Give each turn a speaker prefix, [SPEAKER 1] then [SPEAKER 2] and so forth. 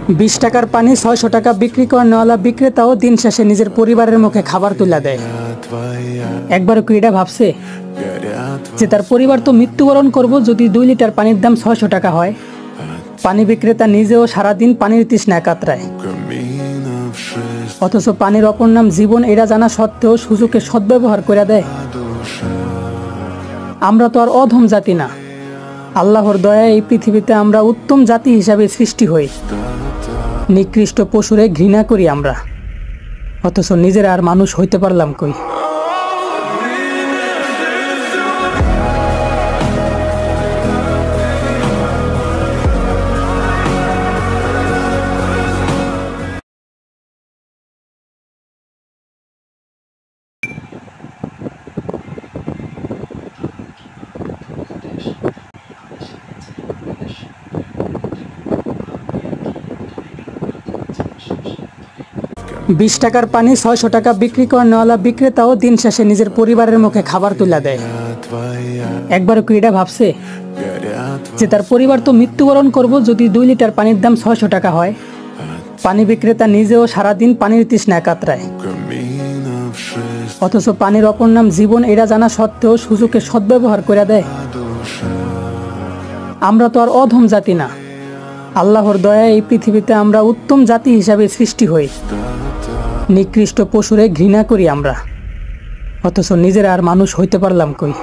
[SPEAKER 1] 20 টাকার পানি 600 টাকা বিক্রি করেনওয়ালা বিক্রেতাও দিন শেষে নিজের পরিবারের মুখে খাবার তুলে দেয়। একবারও কি এটা ভাবছে যে তার পরিবার তো মৃত্যুবরণ করব যদি 2 লিটার পানির দাম 600 টাকা হয়। পানি বিক্রেতা নিজেও সারাদিন পানির তৃষ্ণায় কাতরায়, অথচ পানির অপর নাম জীবন এটা জানা সত্ত্বেও সুযোগের সদ্ব্যবহার করে দেয়। আমরা তো আর অধম জাতি না, আল্লাহর দয়ায় এই পৃথিবীতে আমরা উত্তম জাতি হিসাবে সৃষ্টি হই। নিকৃষ্ট পশুরে ঘৃণা করি আমরা, অথচ নিজেরা আর মানুষ হইতে পারলাম কই। 20 টাকার পানি 600 টাকা বিক্রি করেনওয়ালা বিক্রেতাও দিন শেষে নিজের পরিবারের মুখে খাবার তুলে দেয়। একবারও কি এটা ভাবছে যে তার পরিবার তো মৃত্যুবরণ করব যদি 2 লিটার পানির দাম 600 টাকা হয়। পানি বিক্রেতা নিজেও সারাদিন পানির তৃষ্ণায় কাতরায়, অথচ পানির অপর নাম জীবন এটা জানা সত্ত্বেও সুযোগের সদ্ব্যবহার করে দেয়। আমরা তো আর অধম জাতি না, আল্লাহর দয়ায় এই পৃথিবীতে আমরা উত্তম জাতি হিসাবে সৃষ্টি হই। নিকৃষ্ট পশুরে ঘৃণা করি আমরা, অথচ নিজেরা আর মানুষ হইতে পারলাম কই।